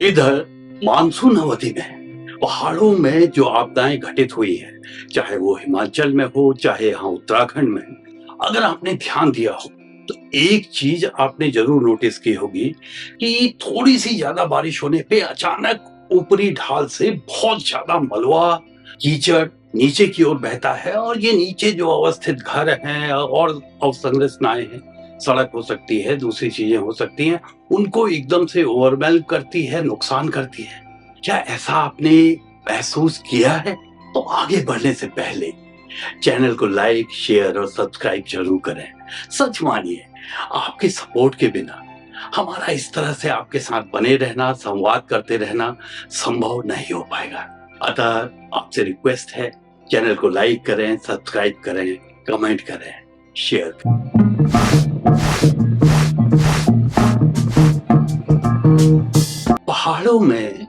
इधर मानसून अवधि में पहाड़ों में जो आपदाएं घटित हुई है, चाहे वो हिमाचल में हो चाहे यहाँ उत्तराखंड में, अगर आपने ध्यान दिया हो तो एक चीज आपने जरूर नोटिस की होगी कि थोड़ी सी ज्यादा बारिश होने पे अचानक ऊपरी ढाल से बहुत ज्यादा मलबा कीचड़ नीचे की ओर बहता है और ये नीचे जो अवस्थित घर हैं और अवसंरचनाएं हैं, सड़क हो सकती है, दूसरी चीजें हो सकती हैं, उनको एकदम से ओवरवेल्म करती है, नुकसान करती है। क्या ऐसा आपने महसूस किया है? तो आगे बढ़ने से पहले चैनल को लाइक, शेयर और सब्सक्राइब जरूर करें। सच मानिए, आपके सपोर्ट के बिना हमारा इस तरह से आपके साथ बने रहना, संवाद करते रहना संभव नहीं हो पाएगा। अतः आपसे रिक्वेस्ट है, चैनल को लाइक करें, सब्सक्राइब करें, कमेंट करें, शेयर करें। पहाड़ों में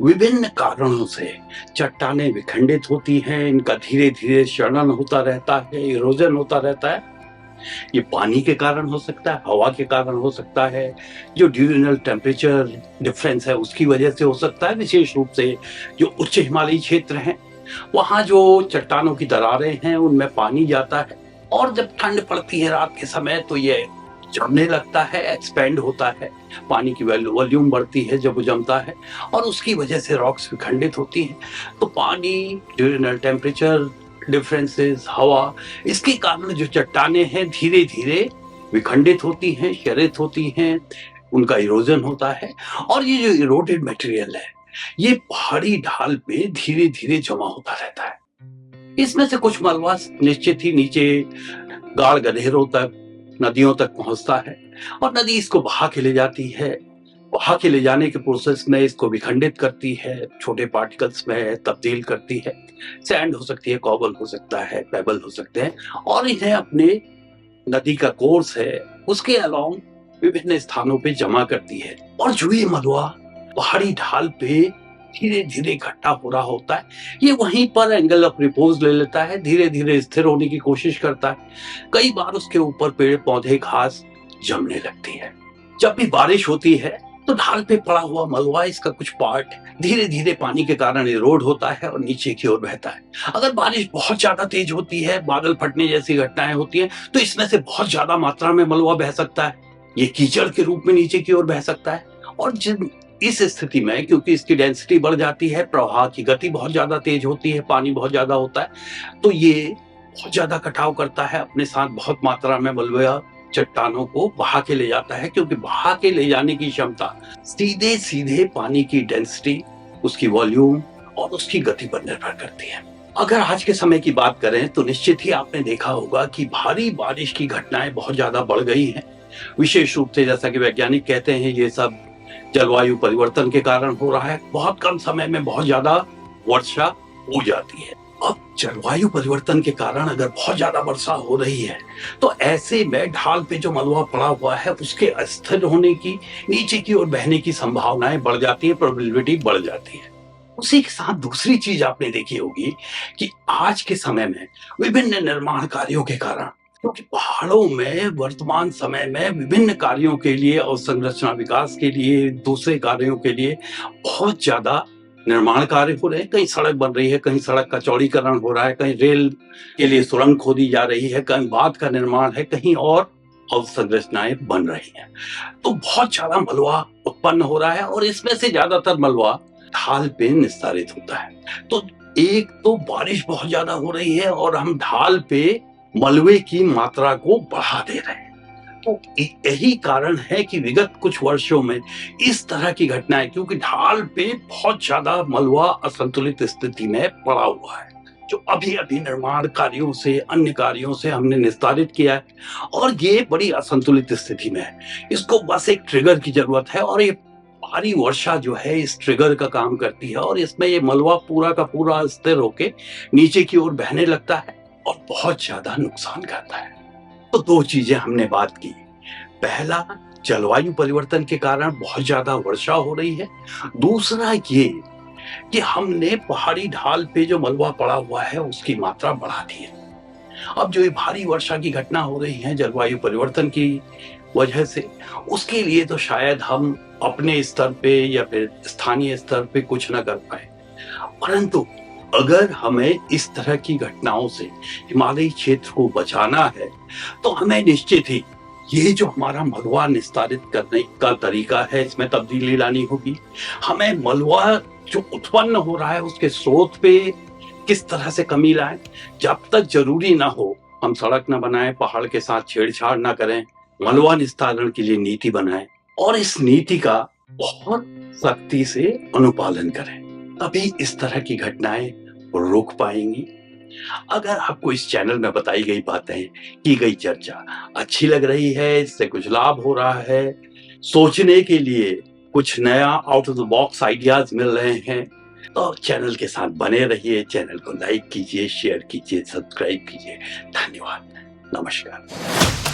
विभिन्न कारणों से चट्टानें विखंडित होती हैं, इनका धीरे धीरे क्षरण होता रहता है, इरोजन होता रहता है। ये पानी के कारण हो सकता है, हवा के कारण हो सकता है, जो ड्यूरेनल टेम्परेचर डिफरेंस है उसकी वजह से हो सकता है। विशेष रूप से जो उच्च हिमालयी क्षेत्र हैं, वहाँ जो चट्टानों की दरारें हैं उनमें पानी जाता है और जब ठंड पड़ती है रात के समय तो ये जमने लगता है, एक्सपेंड होता है, पानी की वॉल्यूम बढ़ती है जब वो जमता है और उसकी वजह से रॉक्स विखंडित होती हैं। तो पानी, ड्यूरेनल टेम्परेचर डिफरेंसेस, हवा, इसके कारण जो चट्टानें हैं धीरे धीरे विखंडित होती हैं, क्षरित होती हैं, उनका इरोजन होता है और ये जो इरोडेड मटेरियल है ये पहाड़ी ढाल पे धीरे धीरे जमा होता रहता है। इसमें से कुछ मलबा निश्चित ही नीचे गाढ़ गधेरों तक, नदियों तक पहुंचता है और नदी इसको बहा के ले जाती है। बहा के ले जाने के प्रोसेस में इसको विखंडित करती है, छोटे पार्टिकल्स में तब्दील करती है। सैंड हो सकती है, कॉबल हो सकता है, पेबल हो सकते हैं और इन्हें अपने नदी का कोर्स है उसके अलोंग विभिन्न स्थानों पे जमा करती है। और जो ये मलबा पहाड़ी ढाल पे धीरे धीरे इकट्ठा हो रहा होता है, ये वहीं पर एंगल ऑफ रिपोज ले लेता है, धीरे धीरे स्थिर होने की कोशिश करता है। कई बार उसके ऊपर पेड़ पौधे घास जमने लगती है। जब भी बारिश होती है तो ढाल पे पड़ा हुआ मलबा, इसका कुछ पार्ट धीरे धीरे पानी के कारण इरोड होता है और नीचे की ओर बहता है। अगर बारिश बहुत ज्यादा तेज होती है, बादल फटने जैसी घटनाएं होती हैं, तो इसमें से बहुत ज्यादा मात्रा में मलबा बह सकता है। ये कीचड़ के रूप में नीचे की ओर बह सकता है और जिन इस स्थिति में, क्योंकि इसकी डेंसिटी बढ़ जाती है, प्रवाह की गति बहुत ज्यादा तेज होती है, पानी बहुत ज्यादा होता है, तो ये बहुत ज्यादा कटाव करता है, अपने साथ बहुत मात्रा में मलबा चट्टानों को बहा के ले जाता है, क्योंकि बहा के ले जाने की क्षमता सीधे सीधे पानी की डेंसिटी, उसकी वॉल्यूम और उसकी गति पर निर्भर करती है। अगर आज के समय की बात करें तो निश्चित ही आपने देखा होगा कि भारी बारिश की घटनाएं बहुत ज्यादा बढ़ गई हैं। विशेष रूप से जैसा कि वैज्ञानिक कहते हैं, ये सब जलवायु परिवर्तन के कारण हो रहा है। बहुत कम समय में बहुत ज्यादा वर्षा हो जाती है। अब जलवायु परिवर्तन के कारण अगर बहुत ज्यादा वर्षा हो रही है तो ऐसे में ढाल पे जो मलबा पड़ा हुआ है उसके अस्थिर होने की, नीचे की ओर बहने की संभावनाएं बढ़ जाती है, प्रोबेबिलिटी बढ़ जाती है। उसी के साथ दूसरी चीज आपने देखी होगी कि आज के समय में विभिन्न निर्माण कार्यों के कारण, क्योंकि पहाड़ों में वर्तमान समय में विभिन्न कार्यों के लिए और संरचना विकास के लिए, दूसरे कार्यों के लिए बहुत ज्यादा निर्माण कार्य हो रहे हैं। कहीं सड़क बन रही है, कहीं सड़क का चौड़ीकरण हो रहा है, कहीं रेल के लिए सुरंग खोदी जा रही है, कहीं बांध का निर्माण है, कहीं और अवसंरचनाएं बन रही हैं। तो बहुत ज्यादा मलबा उत्पन्न हो रहा है और इसमें से ज्यादातर मलबा ढाल पे निस्तारित होता है। तो एक तो बारिश बहुत ज्यादा हो रही है और हम ढाल पे मलबे की मात्रा को बढ़ा दे रहे हैं। तो यही कारण है कि विगत कुछ वर्षों में इस तरह की घटनाएं, क्योंकि ढाल पे बहुत ज्यादा मलबा असंतुलित स्थिति में पड़ा हुआ है, जो अभी अभी निर्माण कार्यों से, अन्य कार्यों से हमने निस्तारित किया है और ये बड़ी असंतुलित स्थिति में है। इसको बस एक ट्रिगर की जरूरत है और ये भारी वर्षा जो है इस ट्रिगर का काम करती है और इसमें ये मलबा पूरा का पूरा स्थिर होके नीचे की ओर बहने लगता है और बहुत ज्यादा नुकसान करता है। तो दो चीजें हमने बात की। पहला, जलवायु परिवर्तन के कारण बहुत ज्यादा वर्षा हो रही है। दूसरा ये कि हमने पहाड़ी ढाल पे जो मलबा पड़ा हुआ है उसकी मात्रा बढ़ा दी है। अब जो ये भारी वर्षा की घटना हो रही है, जलवायु परिवर्तन की वजह से उसके लिए तो शायद हम अपने स्तर पे या फिर स्थानीय स्तर पे कुछ ना कर पाए। परंतु अगर हमें इस तरह की घटनाओं से हिमालयी क्षेत्र को बचाना है, तो हमें निश्चित ही ये जो हमारा मलबा निस्तारित करने का तरीका है, इसमें तब्दीली लानी होगी। हमें मलबा जो उत्पन्न हो रहा है, उसके स्रोत पे किस तरह से कमी लाएं। जब तक जरूरी ना हो, हम सड़क ना बनाएं, पहाड़ के साथ छेड़छाड़ ना करें, मलबा निस्तारण के लिए नीति बनाएं और इस नीति का बहुत सख्ती से अनुपालन करें। तभी इस तरह की घटनाएं रोक पाएंगी। अगर आपको इस चैनल में बताई गई बातें, की गई चर्चा अच्छी लग रही है, इससे कुछ लाभ हो रहा है, सोचने के लिए कुछ नया out of the box ideas मिल रहे हैं, तो चैनल के साथ बने रहिए। चैनल को लाइक कीजिए, शेयर कीजिए, सब्सक्राइब कीजिए। धन्यवाद। नमस्कार।